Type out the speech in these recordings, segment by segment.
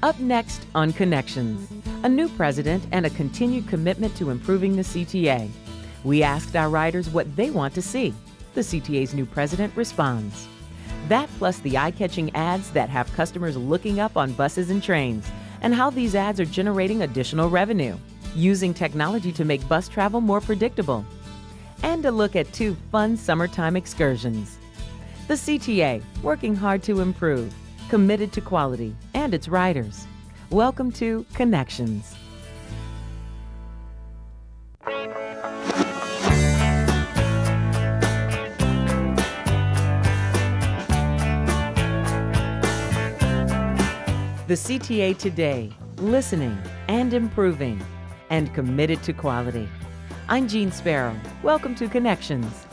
Up next on Connections, a new president and a continued commitment to improving the CTA. We asked our riders what they want to see. The CTA's new president responds. That plus the eye-catching ads that have customers looking up on buses and trains, and how these ads are generating additional revenue, using technology to make bus travel more predictable. And a look at 2 fun summertime excursions. The CTA, working hard to improve, committed to quality and its riders. Welcome to Connections. The CTA today, listening and improving, and committed to quality. I'm Jean Sparrow. Welcome to Connections.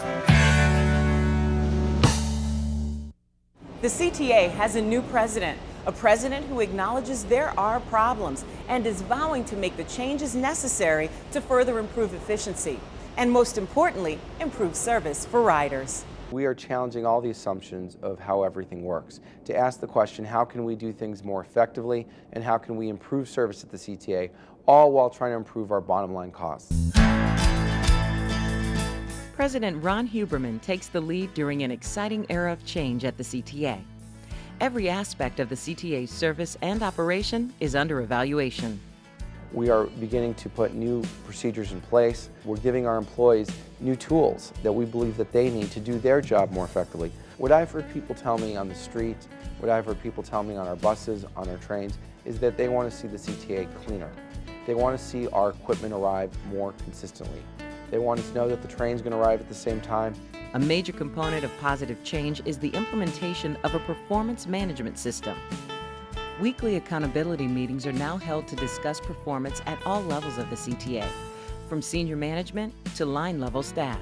The CTA has a new president, a president who acknowledges there are problems and is vowing to make the changes necessary to further improve efficiency and, most importantly, improve service for riders. We are challenging all the assumptions of how everything works to ask the question, how can we do things more effectively and how can we improve service at the CTA, all while trying to improve our bottom line costs. President Ron Huberman takes the lead during an exciting era of change at the CTA. Every aspect of the CTA's service and operation is under evaluation. We are beginning to put new procedures in place. We're giving our employees new tools that we believe that they need to do their job more effectively. What I've heard people tell me on the street, what I've heard people tell me on our buses, on our trains, is that they want to see the CTA cleaner. They want to see our equipment arrive more consistently. They want us to know that the train's going to arrive at the same time. A major component of positive change is the implementation of a performance management system. Weekly accountability meetings are now held to discuss performance at all levels of the CTA, from senior management to line-level staff.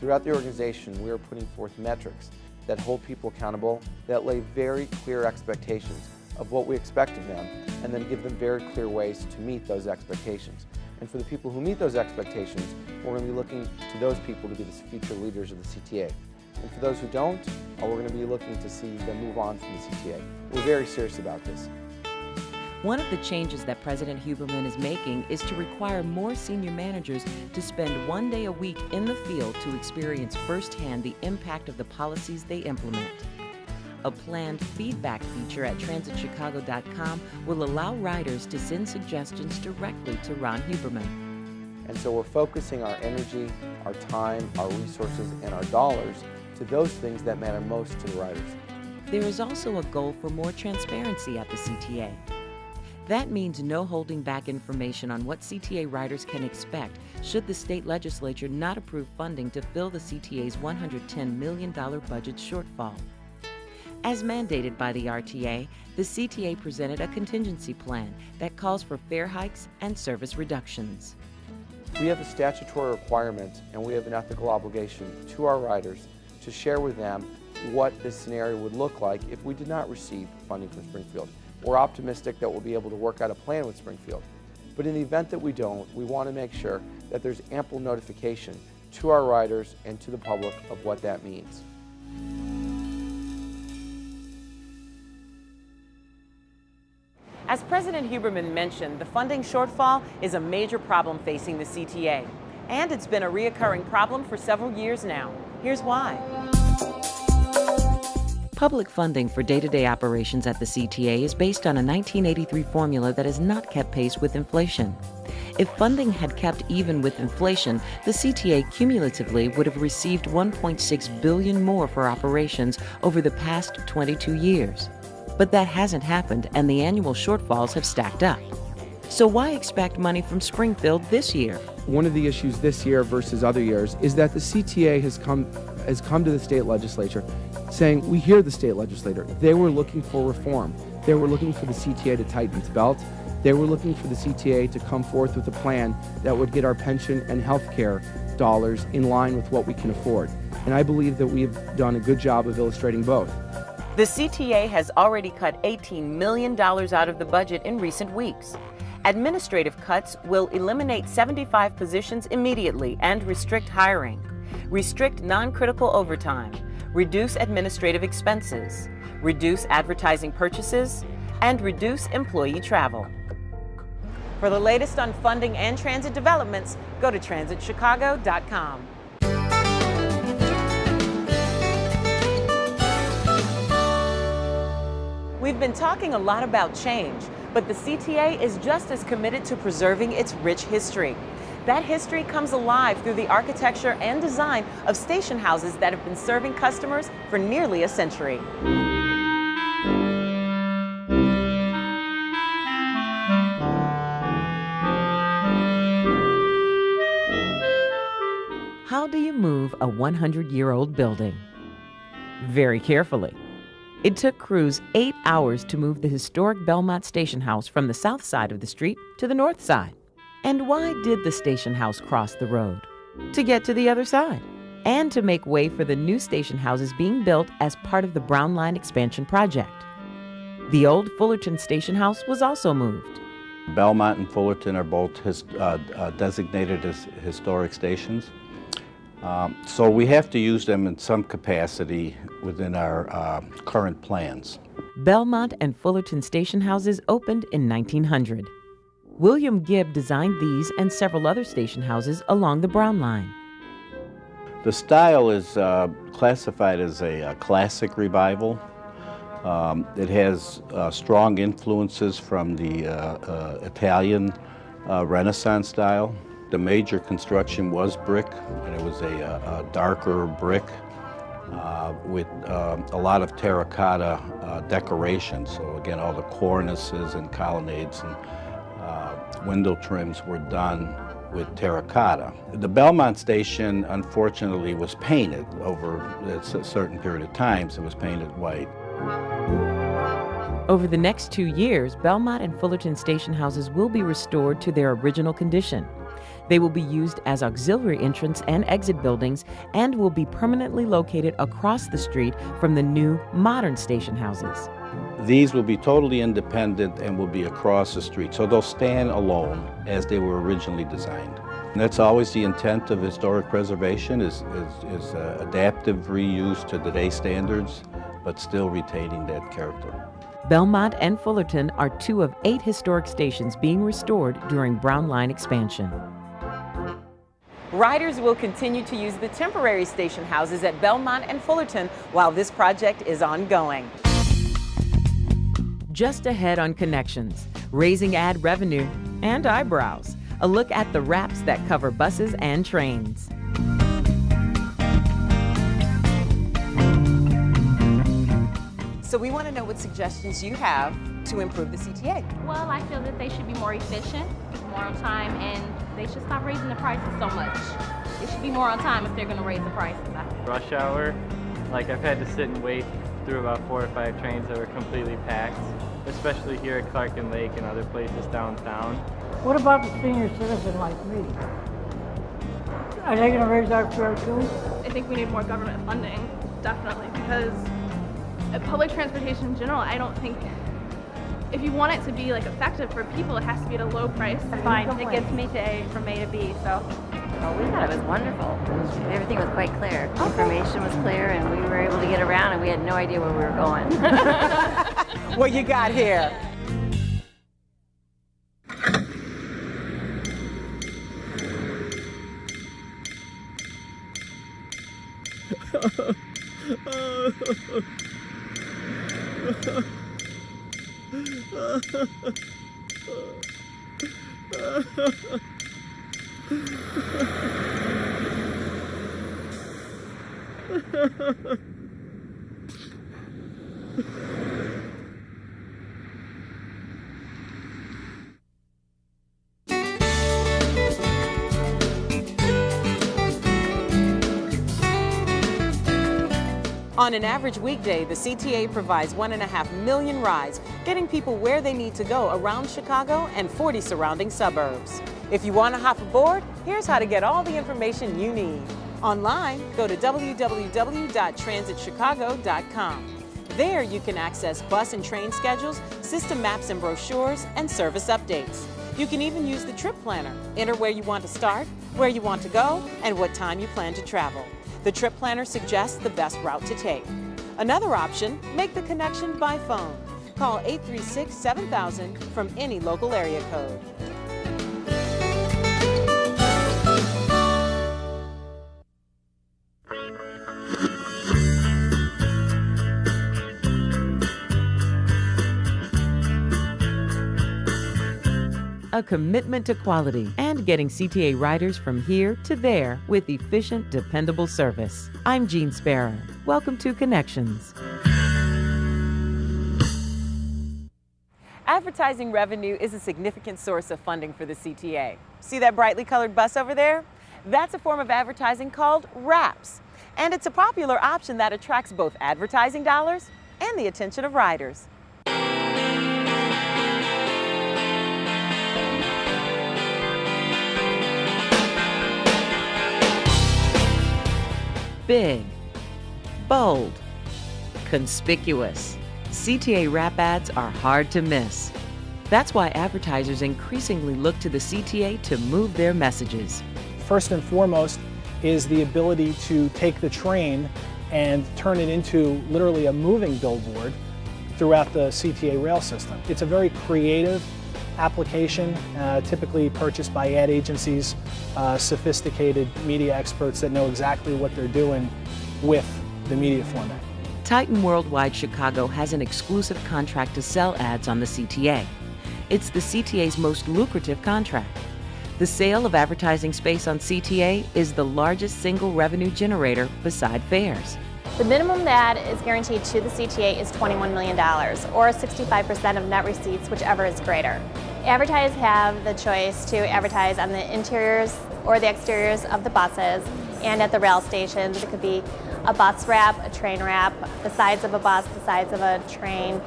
Throughout the organization, we are putting forth metrics that hold people accountable, that lay very clear expectations of what we expect of them, and then give them very clear ways to meet those expectations. And for the people who meet those expectations, we're going to be looking to those people to be the future leaders of the CTA. And for those who don't, we're going to be looking to see them move on from the CTA. We're very serious about this. One of the changes that President Huberman is making is to require more senior managers to spend 1 day a week in the field to experience firsthand the impact of the policies they implement. A planned feedback feature at transitchicago.com will allow riders to send suggestions directly to Ron Huberman. And so we're focusing our energy, our time, our resources, and our dollars to those things that matter most to the riders. There is also a goal for more transparency at the CTA. That means no holding back information on what CTA riders can expect should the state legislature not approve funding to fill the CTA's $110 million budget shortfall. As mandated by the RTA, the CTA presented a contingency plan that calls for fare hikes and service reductions. We have a statutory requirement and we have an ethical obligation to our riders to share with them what this scenario would look like if we did not receive funding from Springfield. We're optimistic that we'll be able to work out a plan with Springfield. But in the event that we don't, we want to make sure that there's ample notification to our riders and to the public of what that means. As President Huberman mentioned, the funding shortfall is a major problem facing the CTA. And it's been a reoccurring problem for several years now. Here's why. Public funding for day-to-day operations at the CTA is based on a 1983 formula that has not kept pace with inflation. If funding had kept even with inflation, the CTA cumulatively would have received $1.6 billion more for operations over the past 22 years. But that hasn't happened, and the annual shortfalls have stacked up. So why expect money from Springfield this year? One of the issues this year versus other years is that the CTA has come to the state legislature saying, we hear the state legislator. They were looking for reform. They were looking for the CTA to tighten its belt. They were looking for the CTA to come forth with a plan that would get our pension and health care dollars in line with what we can afford. And I believe that we've done a good job of illustrating both. The CTA has already cut $18 million out of the budget in recent weeks. Administrative cuts will eliminate 75 positions immediately and restrict hiring, restrict non-critical overtime, reduce administrative expenses, reduce advertising purchases, and reduce employee travel. For the latest on funding and transit developments, go to transitchicago.com. We've been talking a lot about change, but the CTA is just as committed to preserving its rich history. That history comes alive through the architecture and design of station houses that have been serving customers for nearly a century. How do you move a 100-year-old building? Very carefully. It took crews 8 hours to move the historic Belmont Station House from the south side of the street to the north side. And why did the station house cross the road? To get to the other side, and to make way for the new station houses being built as part of the Brown Line expansion project. The old Fullerton Station House was also moved. Belmont and Fullerton are both designated as historic stations. So we have to use them in some capacity within our current plans. Belmont and Fullerton station houses opened in 1900. William Gibb designed these and several other station houses along the Brown Line. The style is classified as a classic revival. It has strong influences from the Italian Renaissance style. The major construction was brick, and it was a darker brick with a lot of terracotta decoration. So again, all the cornices and colonnades and window trims were done with terracotta. The Belmont station, unfortunately, was painted over a certain period of time, so it was painted white. Over the next 2 years, Belmont and Fullerton station houses will be restored to their original condition. They will be used as auxiliary entrance and exit buildings and will be permanently located across the street from the new modern station houses. These will be totally independent and will be across the street, so they'll stand alone as they were originally designed. And that's always the intent of historic preservation, is adaptive reuse to today's standards, but still retaining that character. Belmont and Fullerton are 2 of 8 historic stations being restored during Brown Line expansion. Riders will continue to use the temporary station houses at Belmont and Fullerton while this project is ongoing. Just ahead on Connections, raising ad revenue and eyebrows. A look at the wraps that cover buses and trains. So we want to know what suggestions you have to improve the CTA. Well, I feel that they should be more efficient, more on time, and they should stop raising the prices so much. They should be more on time if they're going to raise the prices. Rush hour, like I've had to sit and wait through about 4 or 5 trains that were completely packed, especially here at Clark and Lake and other places downtown. What about the senior citizen like me? Are they going to raise our fare too? I think we need more government funding, definitely, because public transportation in general, I don't think, if you want it to be like effective for people, it has to be at a low price. Fine, it gets me from A to B, so. Oh, we thought it was wonderful. Everything was quite clear. Okay. Information was clear, and we were able to get around, and we had no idea where we were going. What you got here? On an average weekday, the CTA provides 1.5 million rides, getting people where they need to go around Chicago and 40 surrounding suburbs. If you want to hop aboard, here's how to get all the information you need. Online, go to www.transitchicago.com. There you can access bus and train schedules, system maps and brochures, and service updates. You can even use the trip planner. Enter where you want to start, where you want to go, and what time you plan to travel. The trip planner suggests the best route to take. Another option, make the connection by phone. Call 836-7000 from any local area code. A commitment to quality and getting CTA riders from here to there with efficient, dependable service. I'm Jean Sparrow. Welcome to Connections. Advertising revenue is a significant source of funding for the CTA. See that brightly colored bus over there? That's a form of advertising called wraps. And it's a popular option that attracts both advertising dollars and the attention of riders. Big, bold, conspicuous. CTA wrap ads are hard to miss. That's why advertisers increasingly look to the CTA to move their messages. First and foremost is the ability to take the train and turn it into literally a moving billboard throughout the CTA rail system. It's a very creative application, typically purchased by ad agencies, sophisticated media experts that know exactly what they're doing with the media format. Titan Worldwide Chicago has an exclusive contract to sell ads on the CTA. It's the CTA's most lucrative contract. The sale of advertising space on CTA is the largest single revenue generator beside fares. The minimum that is guaranteed to the CTA is $21 million, or 65% of net receipts, whichever is greater. Advertisers have the choice to advertise on the interiors or the exteriors of the buses and at the rail stations. It could be a bus wrap, a train wrap, the sides of a bus, the sides of a train.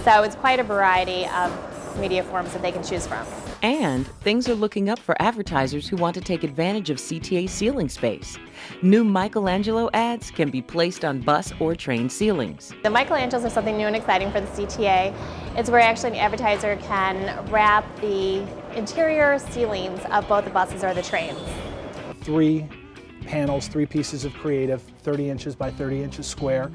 So it's quite a variety of media forms that they can choose from. And things are looking up for advertisers who want to take advantage of CTA ceiling space. New Michelangelo ads can be placed on bus or train ceilings. The Michelangelos are something new and exciting for the CTA. It's where actually an advertiser can wrap the interior ceilings of both the buses or the trains. 3 panels, 3 pieces of creative, 30 inches by 30 inches square,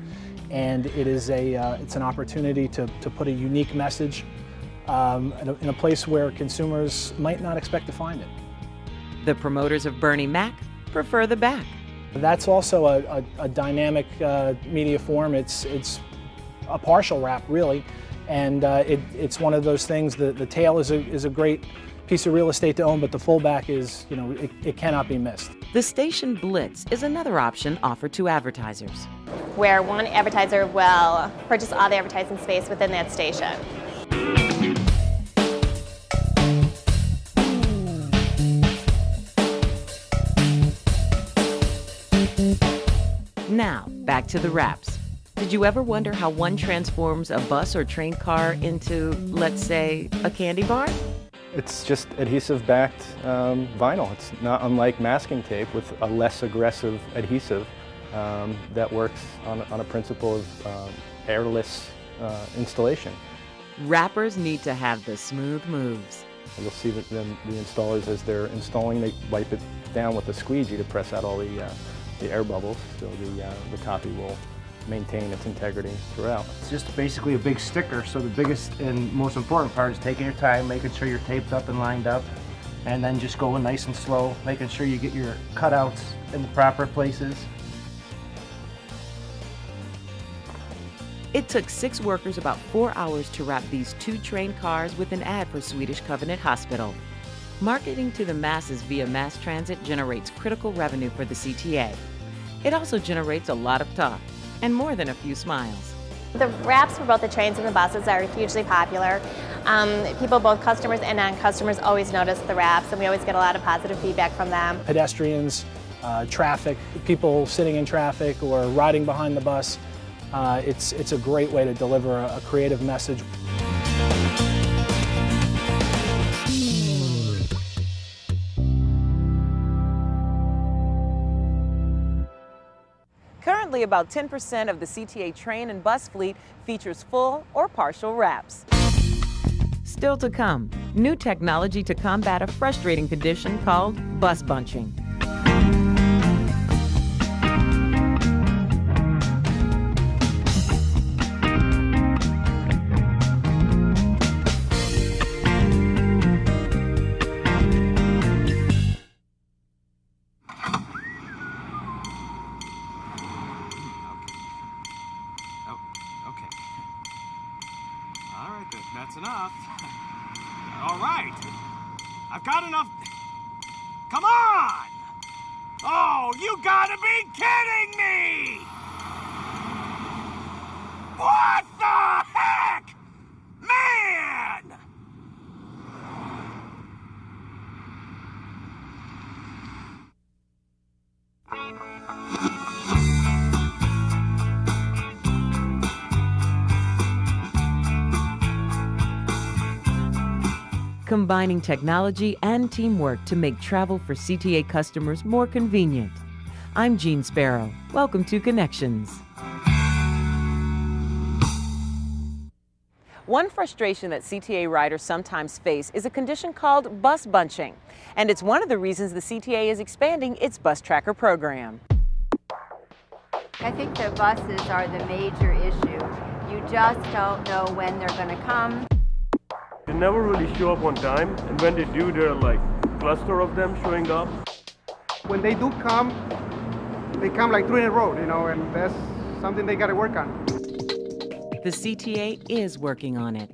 and it is it's an opportunity to put a unique message in a place where consumers might not expect to find it. The promoters of Bernie Mac prefer the back. That's also a dynamic media form. It's a partial wrap, really, and it's one of those things. The tail is a great piece of real estate to own, but the full back is, it cannot be missed. The station blitz is another option offered to advertisers, where one advertiser will purchase all the advertising space within that station. Now, back to the wraps. Did you ever wonder how one transforms a bus or train car into, let's say, a candy bar? It's just adhesive-backed vinyl. It's not unlike masking tape with a less aggressive adhesive that works on a principle of airless installation. Wrappers need to have the smooth moves. You'll see that the installers, as they're installing, they wipe it down with a squeegee to press out all the air bubbles, so the copy will maintain its integrity throughout. It's just basically a big sticker, so the biggest and most important part is taking your time, making sure you're taped up and lined up, and then just going nice and slow, making sure you get your cutouts in the proper places. It took 6 workers about 4 hours to wrap these 2 train cars with an ad for Swedish Covenant Hospital. Marketing to the masses via mass transit generates critical revenue for the CTA. It also generates a lot of talk and more than a few smiles. The wraps for both the trains and the buses are hugely popular. People, both customers and non-customers, always notice the wraps, and we always get a lot of positive feedback from them. Pedestrians, traffic, people sitting in traffic or riding behind the bus, it's a great way to deliver a creative message. Currently, about 10% of the CTA train and bus fleet features full or partial wraps. Still to come, new technology to combat a frustrating condition called bus bunching. All right, then. That's enough. All right. I've got enough. Come on! Oh, you gotta be kidding me! What the heck? Man! Combining technology and teamwork to make travel for CTA customers more convenient. I'm Jean Sparrow. Welcome to Connections. One frustration that CTA riders sometimes face is a condition called bus bunching, and it's one of the reasons the CTA is expanding its bus tracker program. I think the buses are the major issue. You just don't know when they're going to come. They never really show up on time, and when they do, there are like a cluster of them showing up. When they do come, they come like 3 in a row, you know, and that's something they got to work on. The CTA is working on it.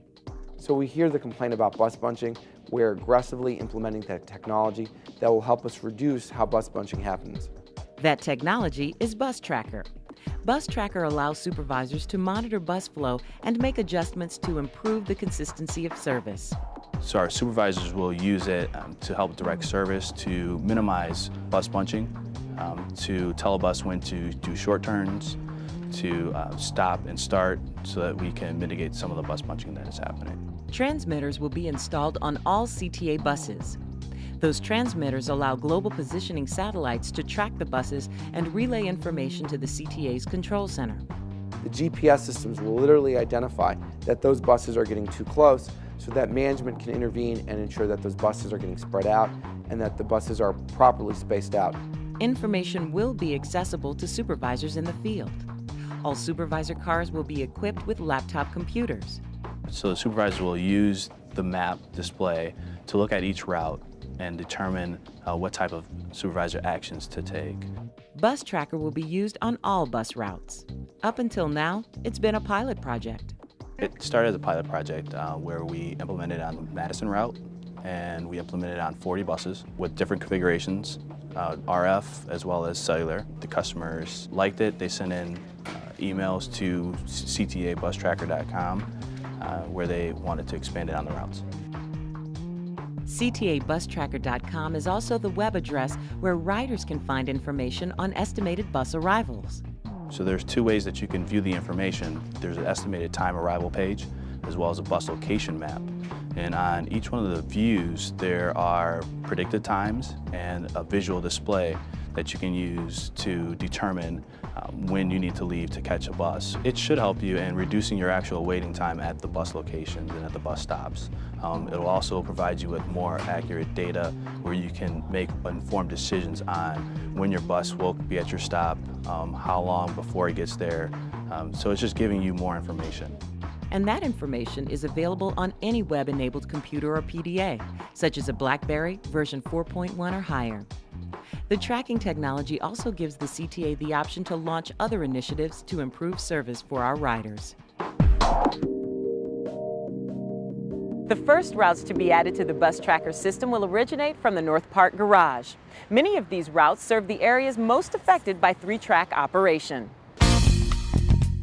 So we hear the complaint about bus bunching. We're aggressively implementing that technology that will help us reduce how bus bunching happens. That technology is Bus Tracker. Bus Tracker allows supervisors to monitor bus flow and make adjustments to improve the consistency of service. So our supervisors will use it to help direct service, to minimize bus bunching, to tell a bus when to do short turns, to stop and start so that we can mitigate some of the bus bunching that is happening. Transmitters will be installed on all CTA buses. Those transmitters allow global positioning satellites to track the buses and relay information to the CTA's control center. The GPS systems will literally identify that those buses are getting too close so that management can intervene and ensure that those buses are getting spread out and that the buses are properly spaced out. Information will be accessible to supervisors in the field. All supervisor cars will be equipped with laptop computers. So the supervisor will use the map display to look at each route and determine what type of supervisor actions to take. Bus Tracker will be used on all bus routes. Up until now, it's been a pilot project. It started as a pilot project where we implemented on the Madison route, and we implemented on 40 buses with different configurations, RF as well as cellular. The customers liked it. They sent in emails to ctabus-tracker.com where they wanted to expand it on the routes. CTABusTracker.com is also the web address where riders can find information on estimated bus arrivals. So there's two ways that you can view the information. There's an estimated time arrival page as well as a bus location map. And on each one of the views, there are predicted times and a visual display that you can use to determine when you need to leave to catch a bus. It should help you in reducing your actual waiting time at the bus locations and at the bus stops. It will also provide you with more accurate data where you can make informed decisions on when your bus will be at your stop, how long before it gets there. So it's just giving you more information. And that information is available on any web-enabled computer or PDA, such as a BlackBerry version 4.1 or higher. The tracking technology also gives the CTA the option to launch other initiatives to improve service for our riders. The first routes to be added to the Bus Tracker system will originate from the North Park Garage. Many of these routes serve the areas most affected by 3-track operation.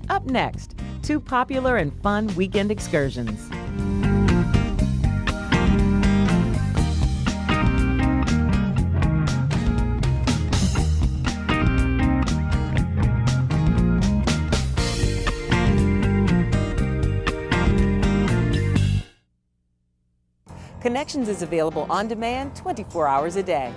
Up next, 2 popular and fun weekend excursions. Connections is available on demand 24 hours a day.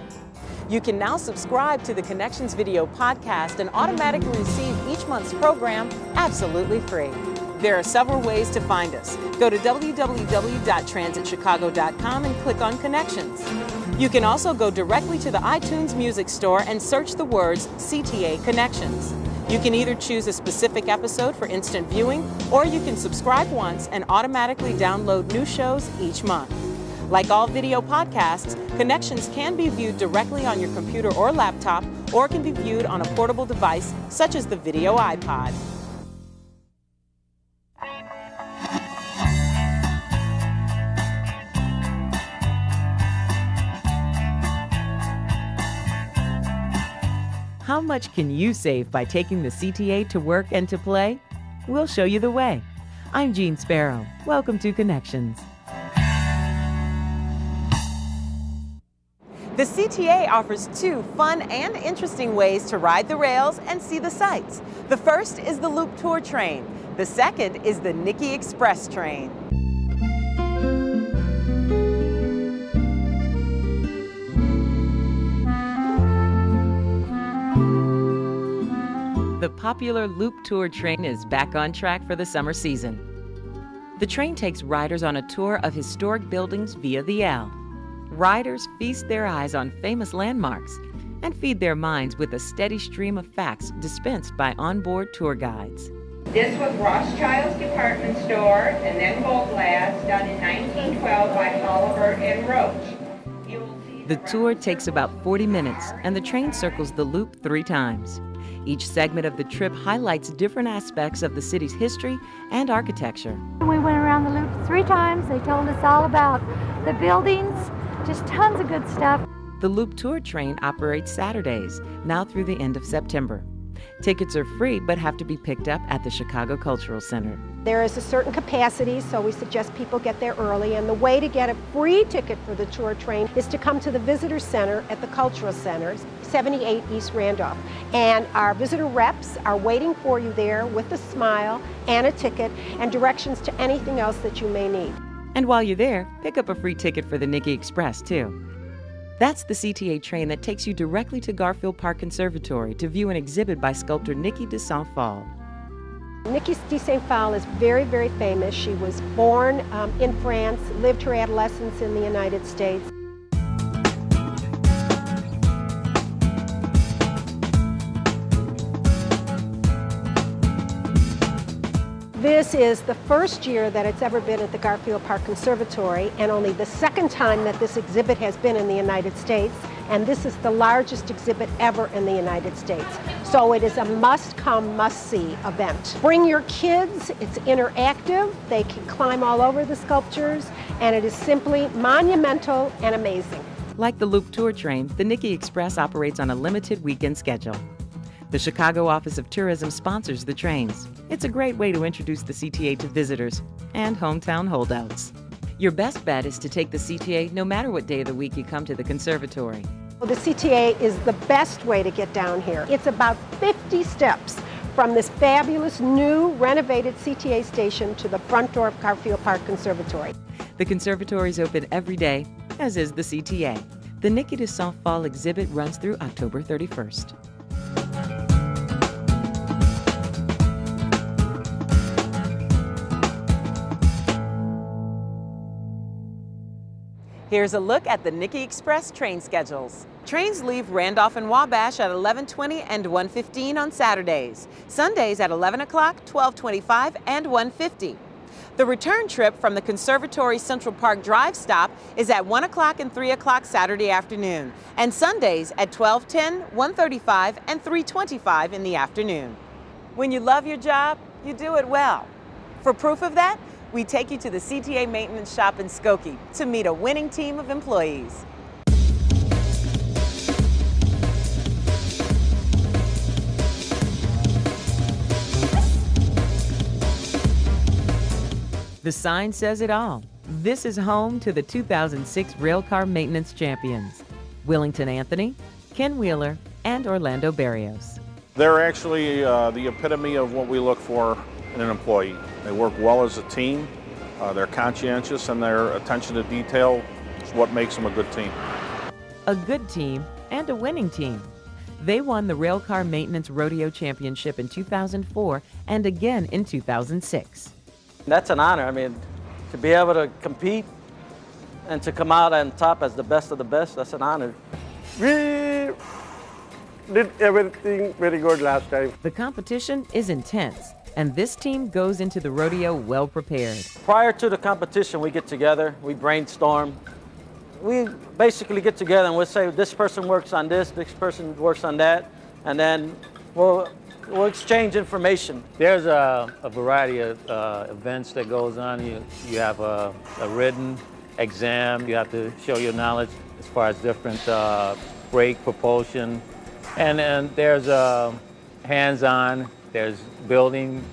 You can now subscribe to the Connections video podcast and automatically receive each month's program absolutely free. There are several ways to find us. Go to www.transitchicago.com and click on Connections. You can also go directly to the iTunes Music Store and search the words CTA Connections. You can either choose a specific episode for instant viewing, or you can subscribe once and automatically download new shows each month. Like all video podcasts, Connections can be viewed directly on your computer or laptop, or can be viewed on a portable device such as the Video iPod. How much can you save by taking the CTA to work and to play? We'll show you the way. I'm Jean Sparrow. Welcome to Connections. The CTA offers 2 fun and interesting ways to ride the rails and see the sights. The first is the Loop Tour train. The second is the Niki Express train. The popular Loop Tour train is back on track for the summer season. The train takes riders on a tour of historic buildings via the L. Riders feast their eyes on famous landmarks and feed their minds with a steady stream of facts dispensed by onboard tour guides. This was Rothschild's department store and then Gold Glass, done in 1912 by Oliver and Roach. The tour takes about 40 minutes and the train circles the loop 3 times. Each segment of the trip highlights different aspects of the city's history and architecture. We went around the loop 3 times. They told us all about the buildings, just tons of good stuff. The Loop Tour train operates Saturdays, now through the end of September. Tickets are free but have to be picked up at the Chicago Cultural Center. There is a certain capacity, so we suggest people get there early, and the way to get a free ticket for the tour train is to come to the Visitor Center at the Cultural Center, 78 East Randolph. And our visitor reps are waiting for you there with a smile and a ticket and directions to anything else that you may need. And while you're there, pick up a free ticket for the Niki Express, too. That's the CTA train that takes you directly to Garfield Park Conservatory to view an exhibit by sculptor Niki de Saint-Phal. Niki de Saint-Phal is very, very famous. She was born in France, lived her adolescence in the United States. This is the first year that it's ever been at the Garfield Park Conservatory, and only the second time that this exhibit has been in the United States, and this is the largest exhibit ever in the United States. So it is a must-come, must-see event. Bring your kids, it's interactive, they can climb all over the sculptures, and it is simply monumental and amazing. Like the Loop Tour train, the Niki Express operates on a limited weekend schedule. The Chicago Office of Tourism sponsors the trains. It's a great way to introduce the CTA to visitors and hometown holdouts. Your best bet is to take the CTA no matter what day of the week you come to the conservatory. Well, the CTA is the best way to get down here. It's about 50 steps from this fabulous new renovated CTA station to the front door of Garfield Park Conservatory. The conservatory is open every day, as is the CTA. The Niki de Saint-Phal exhibit runs through October 31st. Here's a look at the Niki Express train schedules. Trains leave Randolph and Wabash at 11:20 and 1:15 on Saturdays. Sundays at 11 o'clock, 12:25, and 1:50. The return trip from the Conservatory Central Park Drive stop is at 1 o'clock and 3 o'clock Saturday afternoon, and Sundays at 12:10, 1:35, and 3:25 in the afternoon. When you love your job, you do it well. For proof of that, we take you to the CTA Maintenance Shop in Skokie to meet a winning team of employees. The sign says it all. This is home to the 2006 Railcar Maintenance Champions, Willington Anthony, Ken Wheeler, and Orlando Barrios. They're actually the epitome of what we look for in an employee. They work well as a team, they're conscientious, and their attention to detail is what makes them a good team. A good team and a winning team. They won the Railcar Maintenance Rodeo Championship in 2004 and again in 2006. That's an honor. I mean, to be able to compete and to come out on top as the best of the best, that's an honor. We did everything very good last time. The competition is intense, and this team goes into the rodeo well prepared. Prior to the competition, we get together, we brainstorm. We basically get together and we'll say, this person works on this person works on that, and then we'll exchange information. There's a variety of events that goes on. You have a written exam. You have to show your knowledge as far as different brake, propulsion, And there's hands-on, there's building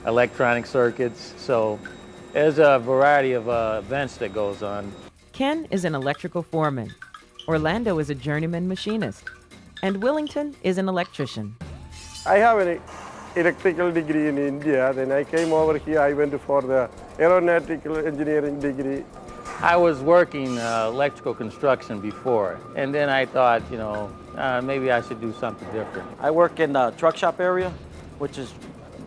electronic circuits, so there's a variety of events that goes on. Ken is an electrical foreman. Orlando is a journeyman machinist. And Willington is an electrician. I have an electrical degree in India. Then I came over here. I went for the aeronautical engineering degree. I was working electrical construction before, and then I thought, you know, maybe I should do something different. I work in the truck shop area, which is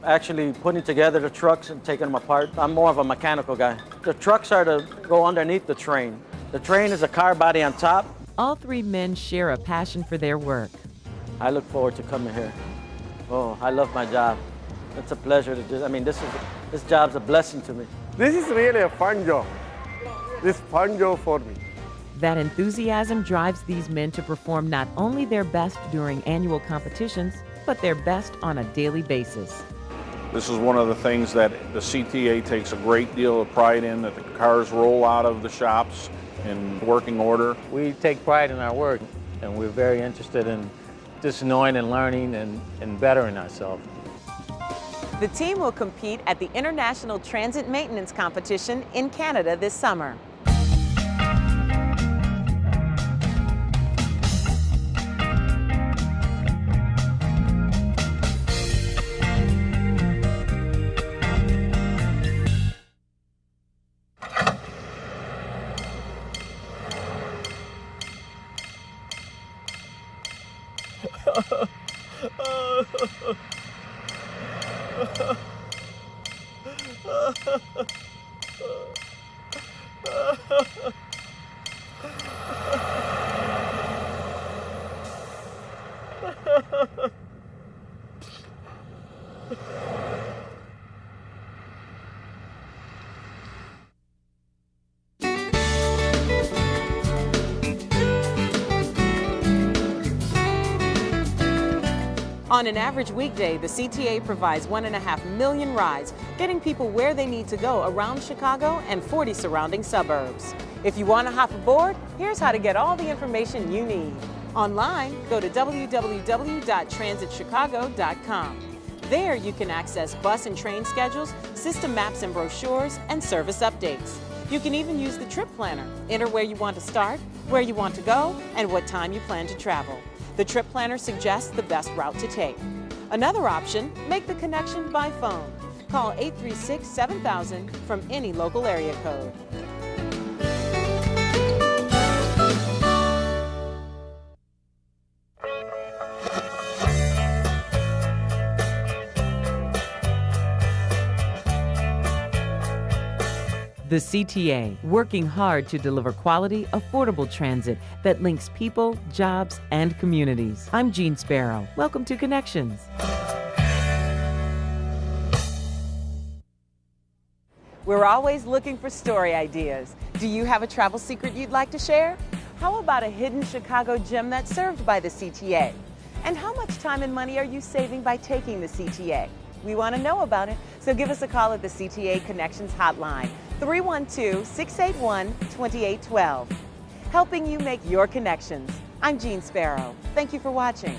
actually putting together the trucks and taking them apart. I'm more of a mechanical guy. The trucks are to go underneath the train. The train is a car body on top. All three men share a passion for their work. I look forward to coming here. Oh, I love my job. It's a pleasure to do. I mean, this job's a blessing to me. This is really a fun job. This fun job for me. That enthusiasm drives these men to perform not only their best during annual competitions, but their best on a daily basis. This is one of the things that the CTA takes a great deal of pride in, that the cars roll out of the shops in working order. We take pride in our work, and we're very interested in just knowing and learning and bettering ourselves. The team will compete at the International Transit Maintenance Competition in Canada this summer. On an average weekday, the CTA provides 1.5 million rides, getting people where they need to go around Chicago and 40 surrounding suburbs. If you want to hop aboard, here's how to get all the information you need. Online, go to www.transitchicago.com. There you can access bus and train schedules, system maps and brochures, and service updates. You can even use the trip planner. Enter where you want to start, where you want to go, and what time you plan to travel. The trip planner suggests the best route to take. Another option, make the connection by phone. Call 836-7000 from any local area code. The CTA, working hard to deliver quality, affordable transit that links people, jobs, and communities. I'm Jean Sparrow. Welcome to Connections. We're always looking for story ideas. Do you have a travel secret you'd like to share? How about a hidden Chicago gem that's served by the CTA? And how much time and money are you saving by taking the CTA? We want to know about it, so give us a call at the CTA Connections hotline, 312-681-2812. Helping you make your connections. I'm Jean Sparrow. Thank you for watching.